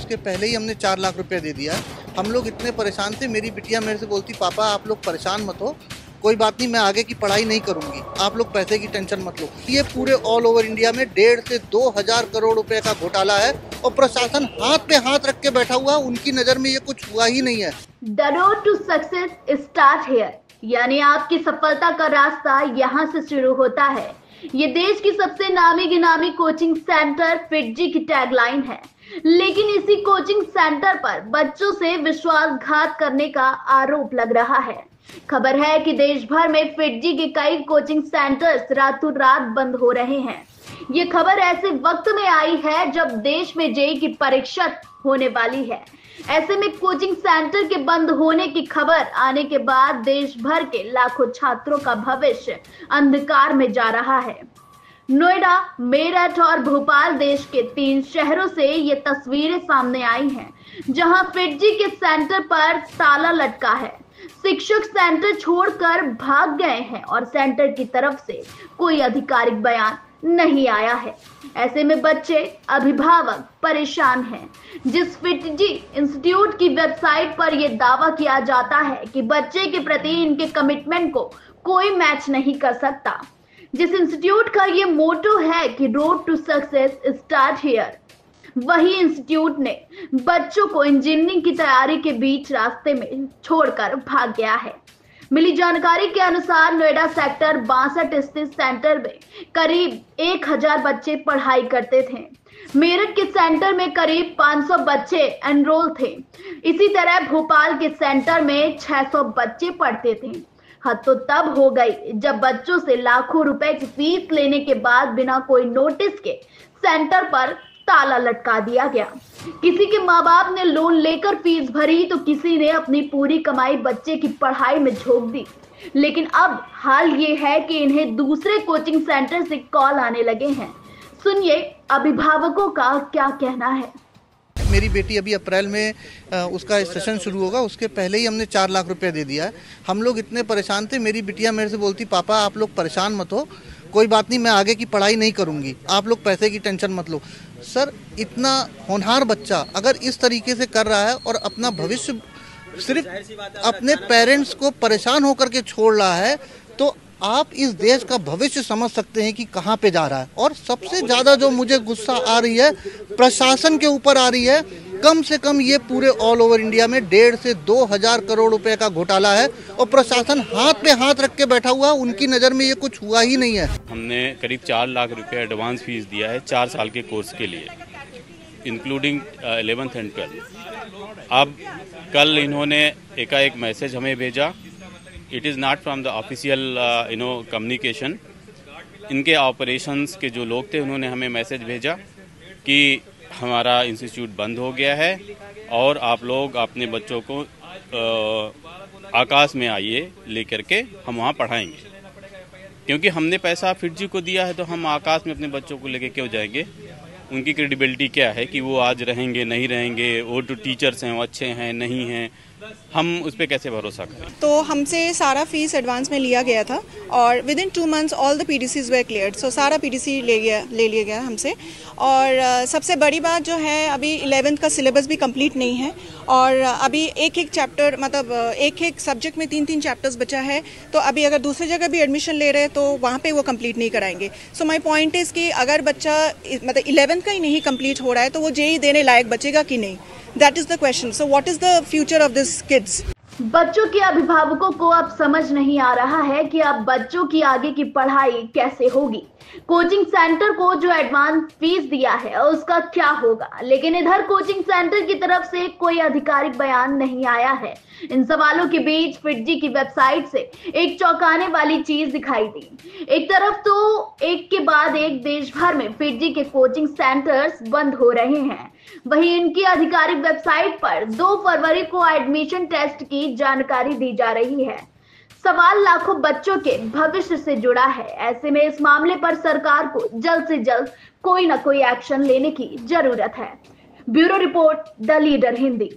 उसके पहले ही हमने 4 लाख रुपया दे दिया है। हम लोग इतने परेशान थे, मेरी बिटिया मेरे से बोलती पापा आप लोग परेशान मत हो, कोई बात नहीं, मैं आगे की पढ़ाई नहीं करूंगी, आप लोग पैसे की टेंशन मत लो। ये पूरे ऑल ओवर इंडिया में 1.5 से 2,000 करोड़ रुपए का घोटाला है और प्रशासन हाथ पे हाथ रख के बैठा हुआ, उनकी नजर में ये कुछ हुआ ही नहीं है। The road to success start here, यानी आपकी सफलता का रास्ता यहाँ से शुरू होता है। ये देश की सबसे नामी गिनामी कोचिंग सेंटर फिटजी की टैगलाइन है, लेकिन इसी कोचिंग सेंटर पर बच्चों से विश्वासघात करने का आरोप लग रहा है। खबर है कि देश भर में फिटजी के कई कोचिंग सेंटर्स रातों रात बंद हो रहे हैं। ये खबर ऐसे वक्त में आई है जब देश में जेईई की परीक्षा होने वाली है। ऐसे में कोचिंग सेंटर के बंद होने की खबर आने के बाद देश भर के लाखों छात्रों का भविष्य अंधकार में जा रहा है। नोएडा, मेरठ और भोपाल देश के 3 शहरों से ये तस्वीरें सामने आई हैं, जहां फिटजी के सेंटर पर ताला लटका है। शिक्षक सेंटर छोड़कर भाग गए हैं और सेंटर की तरफ से कोई आधिकारिक बयान नहीं आया है। ऐसे में बच्चे, अभिभावक परेशान हैं। जिस फिटजी इंस्टीट्यूट की वेबसाइट पर यह दावा किया जाता है कि बच्चे के प्रति इनके कमिटमेंट को कोई मैच नहीं कर सकता, जिस इंस्टीट्यूट का ये मोटो है कि road to success start here, वही इंस्टीट्यूट ने बच्चों को इंजीनियरिंग की तैयारी के बीच रास्ते में छोड़कर भाग गया है। मिली जानकारी के अनुसार नोएडा सेक्टर 62 स्थित सेंटर में करीब 1000 बच्चे पढ़ाई करते थे। मेरठ के सेंटर में करीब 500 बच्चे एनरोल थे। इसी तरह भोपाल के सेंटर में 600 बच्चे पढ़ते थे। हद तो तब हो गई जब बच्चों से लाखों रुपए की फीस लेने के बाद बिना कोई नोटिस के सेंटर पर ताला लटका दिया गया। किसी के माँ बाप ने लोन लेकर फीस भरी तो किसी ने अपनी पूरी कमाई बच्चे की पढ़ाई में झोंक दी। लेकिन अब हाल ये है कि इन्हें दूसरे कोचिंग सेंटर से कॉल आने लगे हैं। सुनिए अभिभावकों का क्या कहना है। मेरी बेटी अभी अप्रैल में उसका सेशन शुरू होगा, उसके पहले ही हमने 4 लाख रुपया दे दिया है। हम लोग इतने परेशान थे, मेरी बिटिया मेरे से बोलती पापा आप लोग परेशान मत हो, कोई बात नहीं, मैं आगे की पढ़ाई नहीं करूंगी, आप लोग पैसे की टेंशन मत लो। सर, इतना होनहार बच्चा अगर इस तरीके से कर रहा है और अपना भविष्य सिर्फ अपने पेरेंट्स को परेशान होकर के छोड़ रहा है, तो आप इस देश का भविष्य समझ सकते हैं कि कहाँ पे जा रहा है। और सबसे ज़्यादा जो मुझे गुस्सा आ रही है प्रशासन के ऊपर आ रही है। कम से कम ये पूरे ऑल ओवर इंडिया में 1.5 से 2,000 करोड़ रुपए का घोटाला है और प्रशासन हाथ पे हाथ रख के बैठा हुआ, उनकी नज़र में ये कुछ हुआ ही नहीं है। हमने करीब 4 लाख रुपए एडवांस फीस दिया है 4 साल के कोर्स के लिए, इंक्लूडिंग 11th एंड 12th। अब कल इन्होंने एकाएक मैसेज हमें भेजा, it is not from the official communication. इनके ऑपरेशंस के जो लोग थे उन्होंने हमें मैसेज भेजा कि हमारा इंस्टीट्यूट बंद हो गया है और आप लोग अपने बच्चों को आकाश में आइए लेकर के हम वहाँ पढ़ाएंगे। क्योंकि हमने पैसा फिटजी को दिया है तो हम आकाश में अपने बच्चों को लेके क्यों जाएंगे? उनकी क्रेडिबिलिटी क्या है कि वो आज रहेंगे नहीं रहेंगे, वो जो टीचर्स हैं वो अच्छे हैं नहीं हैं, हम उस पर कैसे भरोसा करें? तो हमसे सारा फीस एडवांस में लिया गया था और within 2 months all the PDCs they cleared. So सारा PDC ले लिया गया हमसे। और सबसे बड़ी बात जो है, अभी 11th का सिलेबस भी कंप्लीट नहीं है और अभी एक चैप्टर, मतलब एक सब्जेक्ट में 3 चैप्टर्स बचा है। तो अभी अगर दूसरी जगह भी एडमिशन ले रहे हैं तो वहाँ पे वो कंप्लीट नहीं कराएंगे। सो माय पॉइंट इज़ कि अगर बच्चा मतलब 11th का ही नहीं कंप्लीट हो रहा है तो वो जेईई देने लायक बचेगा कि नहीं? That is the question. So what is the future of these kids? बच्चों के अभिभावकों को अब समझ नहीं आ रहा है कि अब बच्चों की आगे की पढ़ाई कैसे होगी। कोचिंग सेंटर को जो एडवांस फीस दिया है उसका क्या होगा, लेकिन इधर कोचिंग सेंटर की तरफ से कोई आधिकारिक बयान नहीं आया है। इन सवालों के बीच फिटजी की वेबसाइट से एक चौंकाने वाली चीज दिखाई दी। एक तरफ तो एक के बाद एक देश भर में फिटजी के कोचिंग सेंटर्स बंद हो रहे हैं, वहीं इनकी आधिकारिक वेबसाइट पर 2 फरवरी को एडमिशन टेस्ट की जानकारी दी जा रही है। सवाल लाखों बच्चों के भविष्य से जुड़ा है। ऐसे में इस मामले पर सरकार को जल्द से जल्द कोई ना कोई एक्शन लेने की जरूरत है। Bureau report, the leader Hindi.